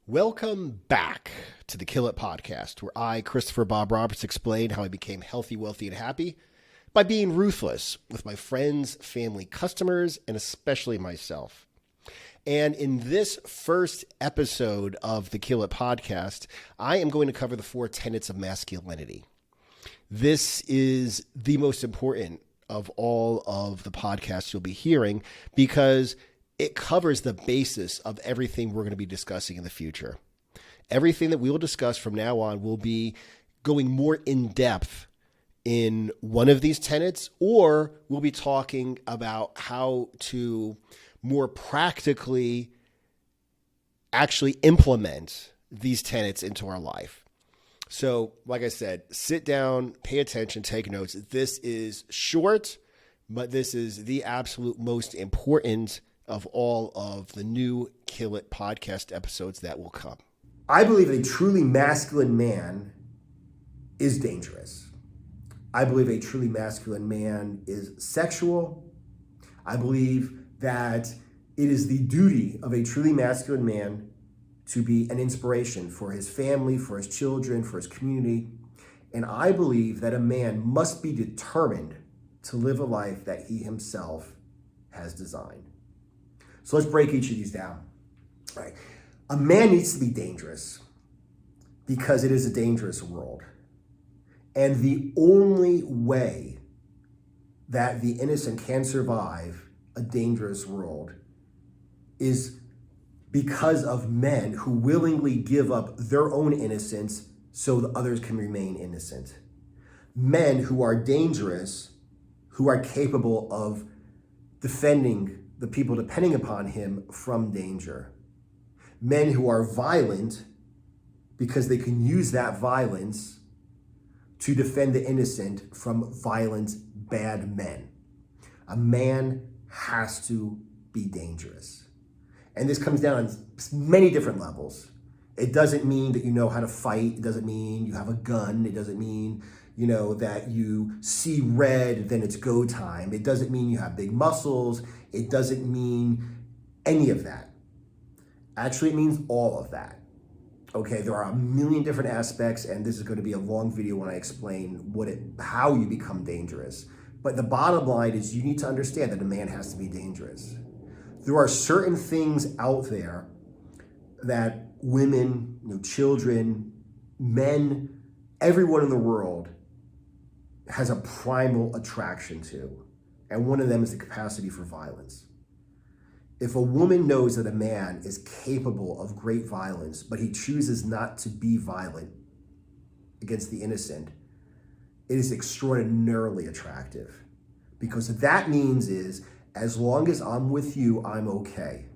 Welcome back to the Kill It podcast, where I, Christopher Bob Roberts, explain how I became healthy, wealthy, and happy by being ruthless with my friends, family, customers, and especially myself. And in this first episode of the Kill It podcast, I am going to cover the 4 tenets of masculinity. This is the most important of all of the podcasts you'll be hearing because it covers the basis of everything we're going to be discussing in the future. Everything that we will discuss from now on will be going more in depth in one of these tenets, or we'll be talking about how to more practically actually implement these tenets into our life. So, like I said, sit down, pay attention, take notes. This is short, but this is the absolute most important of all of the new Kill It podcast episodes that will come. I believe a truly masculine man is dangerous. I believe a truly masculine man is sexual. I believe that it is the duty of a truly masculine man to be an inspiration for his family, for his children, for his community. And I believe that a man must be determined to live a life that he himself has designed. So let's break each of these down. All right. A man needs to be dangerous because it is a dangerous world. And the only way that the innocent can survive a dangerous world is because of men who willingly give up their own innocence so that others can remain innocent. Men who are dangerous, who are capable of defending the people depending upon him from danger. Men who are violent because they can use that violence to defend the innocent from violent, bad men. A man has to be dangerous. And this comes down on many different levels. It doesn't mean that you know how to fight. It doesn't mean you have a gun. It doesn't mean, that you see red, then it's go time. It doesn't mean you have big muscles. It doesn't mean any of that. Actually, it means all of that. Okay, there are a million different aspects, and this is going to be a long video when I explain how you become dangerous. But the bottom line is you need to understand that a man has to be dangerous. There are certain things out there that women, children, men, everyone in the world has a primal attraction to. And one of them is the capacity for violence. If a woman knows that a man is capable of great violence, but he chooses not to be violent against the innocent, it is extraordinarily attractive. Because what that means is, as long as I'm with you, I'm okay.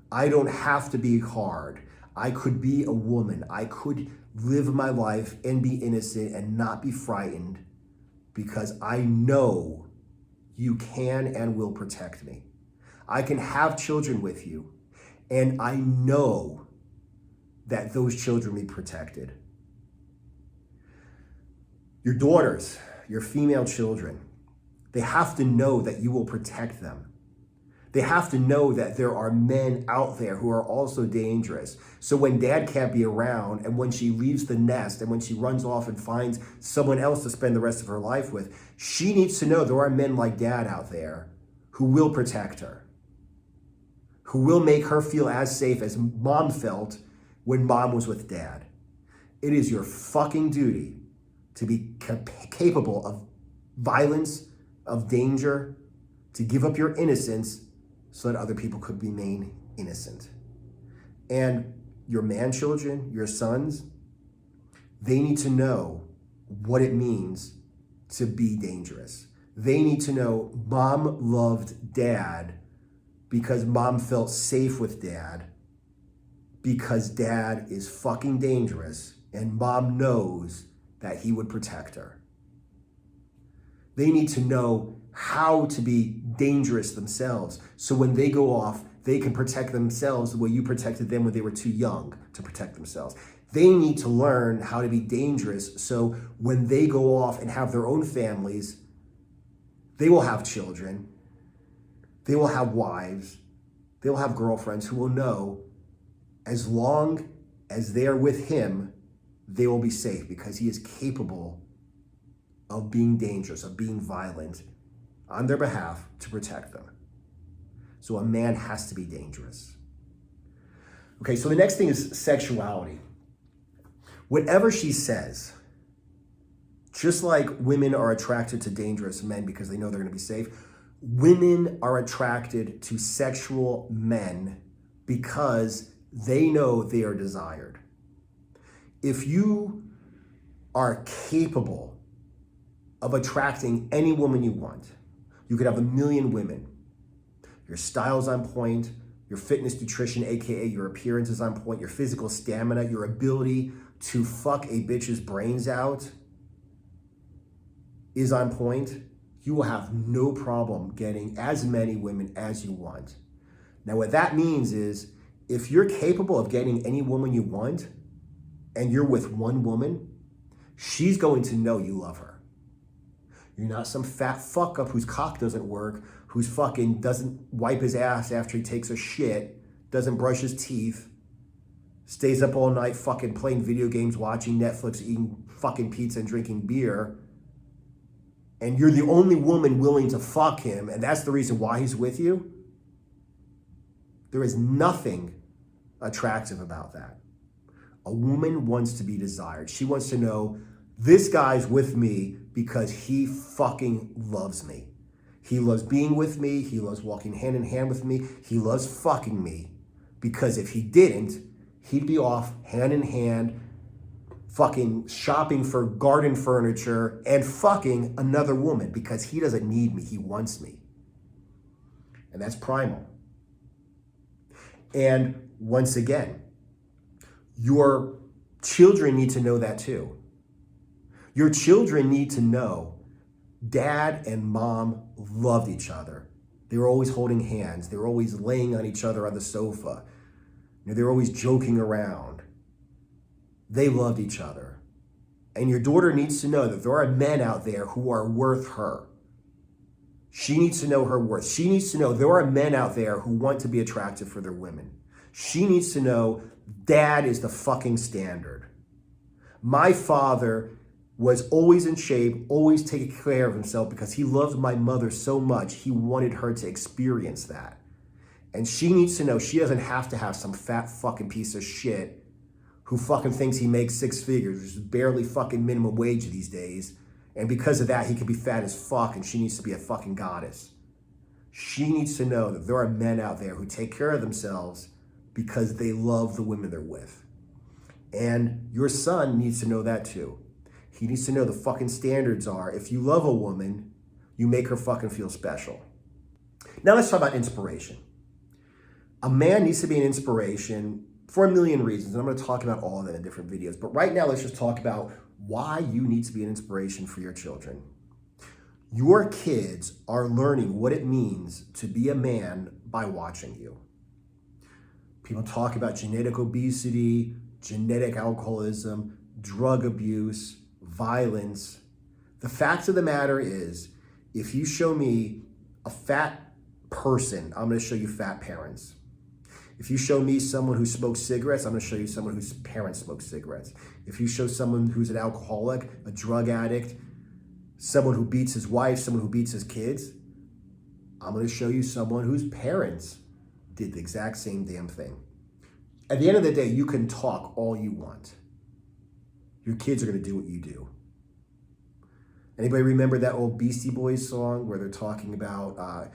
I don't have to be hard. I could be a woman. I could live my life and be innocent and not be frightened because I know you can and will protect me. I can have children with you, and I know that those children will be protected. Your daughters, your female children, they have to know that you will protect them. They have to know that there are men out there who are also dangerous. So when dad can't be around, and when she leaves the nest, and when she runs off and finds someone else to spend the rest of her life with, she needs to know there are men like dad out there who will protect her, who will make her feel as safe as mom felt when mom was with dad. It is your fucking duty to be capable of violence, of danger, to give up your innocence so that other people could remain innocent. And your man children, your sons, they need to know what it means to be dangerous. They need to know mom loved dad because mom felt safe with dad, because dad is fucking dangerous and mom knows that he would protect her. They need to know how to be dangerous themselves. So when they go off, they can protect themselves the way you protected them when they were too young to protect themselves. They need to learn how to be dangerous. So when they go off and have their own families, they will have children. They will have wives. They will have girlfriends who will know as long as they are with him, they will be safe because he is capable of being dangerous, of being violent on their behalf to protect them. So a man has to be dangerous. Okay, so the next thing is sexuality. Whatever she says, just like women are attracted to dangerous men because they know they're going to be safe, women are attracted to sexual men because they know they are desired. If you are capable of attracting any woman you want, you could have 1 million women. Your style's on point, your fitness, nutrition, aka your appearance is on point, your physical stamina, your ability to fuck a bitch's brains out is on point. You will have no problem getting as many women as you want. Now, what that means is if you're capable of getting any woman you want and you're with one woman, she's going to know you love her. You're not some fat fuck up whose cock doesn't work, who's fucking doesn't wipe his ass after he takes a shit, doesn't brush his teeth, stays up all night fucking playing video games, watching Netflix, eating fucking pizza and drinking beer. And you're the only woman willing to fuck him, and that's the reason why he's with you. There is nothing attractive about that. A woman wants to be desired. She wants to know, this guy's with me because he fucking loves me. He loves being with me. He loves walking hand in hand with me. He loves fucking me. Because if he didn't, he'd be off hand in hand, fucking shopping for garden furniture and fucking another woman because he doesn't need me. He wants me. And that's primal. And once again, your children need to know that too. Your children need to know dad and mom loved each other. They were always holding hands. They were always laying on each other on the sofa. They were always joking around. They loved each other. And your daughter needs to know that there are men out there who are worth her. She needs to know her worth. She needs to know there are men out there who want to be attractive for their women. She needs to know dad is the fucking standard. My father was always in shape, always taking care of himself because he loved my mother so much, he wanted her to experience that. And she needs to know she doesn't have to have some fat fucking piece of shit who fucking thinks he makes 6 figures, which is barely fucking minimum wage these days. And because of that, he could be fat as fuck and she needs to be a fucking goddess. She needs to know that there are men out there who take care of themselves because they love the women they're with. And your son needs to know that too. He needs to know the fucking standards are, if you love a woman, you make her fucking feel special. Now let's talk about inspiration. A man needs to be an inspiration for a million reasons, and I'm going to talk about all of them in different videos. But right now, let's just talk about why you need to be an inspiration for your children. Your kids are learning what it means to be a man by watching you. People talk about genetic obesity, genetic alcoholism, drug abuse, violence. The fact of the matter is, if you show me a fat person, I'm going to show you fat parents. If you show me someone who smokes cigarettes, I'm going to show you someone whose parents smoke cigarettes. If you show someone who's an alcoholic, a drug addict, someone who beats his wife, someone who beats his kids, I'm going to show you someone whose parents did the exact same damn thing. At the end of the day, you can talk all you want. Your kids are going to do what you do. Anybody remember that old Beastie Boys song where they're talking about,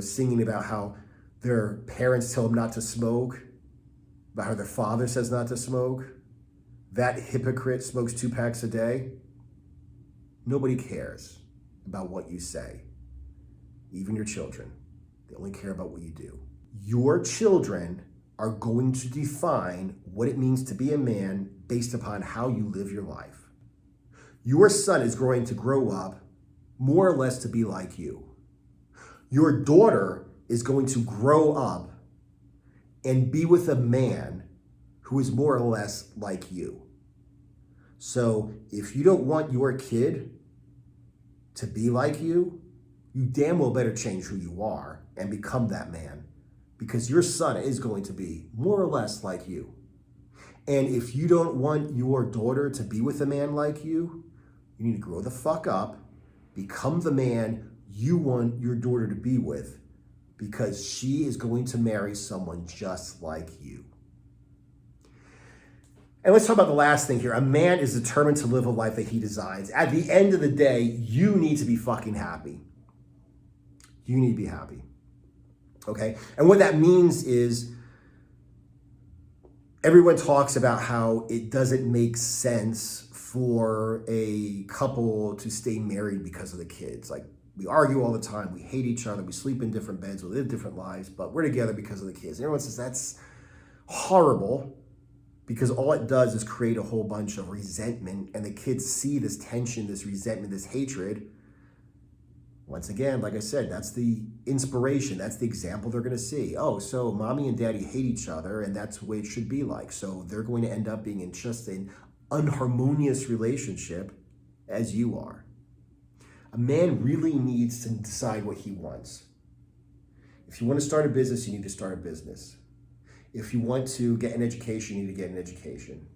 singing about how their parents tell them not to smoke, about how their father says not to smoke? That hypocrite smokes 2 packs a day. Nobody cares about what you say, even your children. They only care about what you do. Your children are going to define what it means to be a man based upon how you live your life. Your son is going to grow up more or less to be like you. Your daughter is going to grow up and be with a man who is more or less like you. So if you don't want your kid to be like you, you damn well better change who you are and become that man. because your son is going to be more or less like you. And if you don't want your daughter to be with a man like you need to grow the fuck up, become the man you want your daughter to be with, because she is going to marry someone just like you. And let's talk about the last thing here. A man is determined to live a life that he designs. At the end of the day, you need to be fucking happy. You need to be happy. Okay? And what that means is everyone talks about how it doesn't make sense for a couple to stay married because of the kids. Like, we argue all the time, we hate each other, we sleep in different beds, we live different lives, but we're together because of the kids. And everyone says that's horrible, because all it does is create a whole bunch of resentment, and the kids see this tension, this resentment, this hatred. Once again, like I said, that's the inspiration, that's the example they're going to see. Oh, so mommy and daddy hate each other, and that's the way it should be like. So they're going to end up being in just an unharmonious relationship as you are. A man really needs to decide what he wants. If you want to start a business, you need to start a business. If you want to get an education, you need to get an education.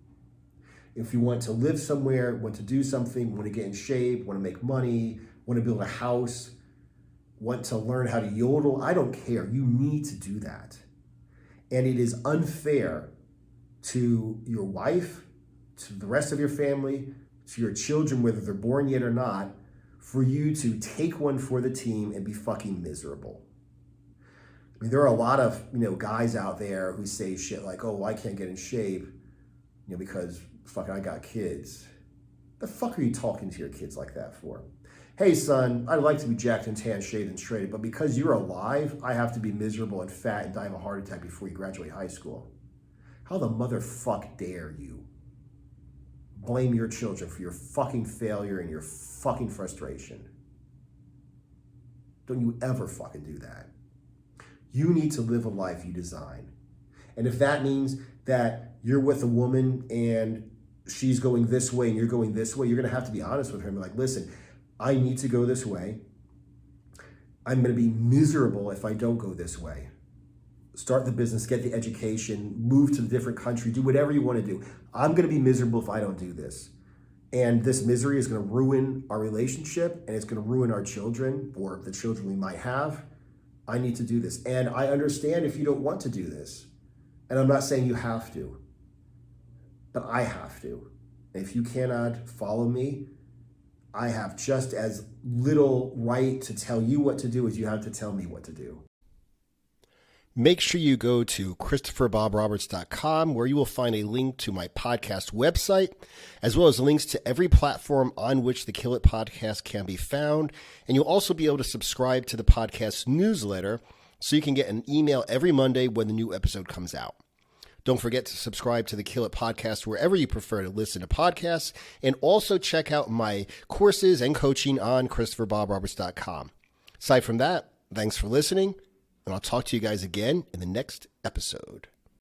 If you want to live somewhere, want to do something, want to get in shape, want to make money, want to build a house, want to learn how to yodel, I don't care. You need to do that. And it is unfair to your wife, to the rest of your family, to your children, whether they're born yet or not, for you to take one for the team and be fucking miserable. I mean, there are a lot of, guys out there who say shit like, oh, well, I can't get in shape, because fucking I got kids. The fuck are you talking to your kids like that for? Hey, son, I'd like to be jacked and tan, shaved and straight, but because you're alive, I have to be miserable and fat and die of a heart attack before you graduate high school. How the motherfuck dare you blame your children for your fucking failure and your fucking frustration? Don't you ever fucking do that. You need to live a life you design. And if that means that you're with a woman and she's going this way and you're going this way, you're going to have to be honest with her and be like, listen, I need to go this way. I'm going to be miserable if I don't go this way. Start the business, get the education, move to a different country, do whatever you want to do. I'm going to be miserable if I don't do this. And this misery is going to ruin our relationship, and it's going to ruin our children or the children we might have. I need to do this. And I understand if you don't want to do this. And I'm not saying you have to, but I have to. And if you cannot follow me, I have just as little right to tell you what to do as you have to tell me what to do. Make sure you go to ChristopherBobRoberts.com, where you will find a link to my podcast website, as well as links to every platform on which the Kill It podcast can be found. And you'll also be able to subscribe to the podcast newsletter so you can get an email every Monday when the new episode comes out. Don't forget to subscribe to the Kill It podcast wherever you prefer to listen to podcasts, and also check out my courses and coaching on ChristopherBobRoberts.com. Aside from that, thanks for listening. And I'll talk to you guys again in the next episode.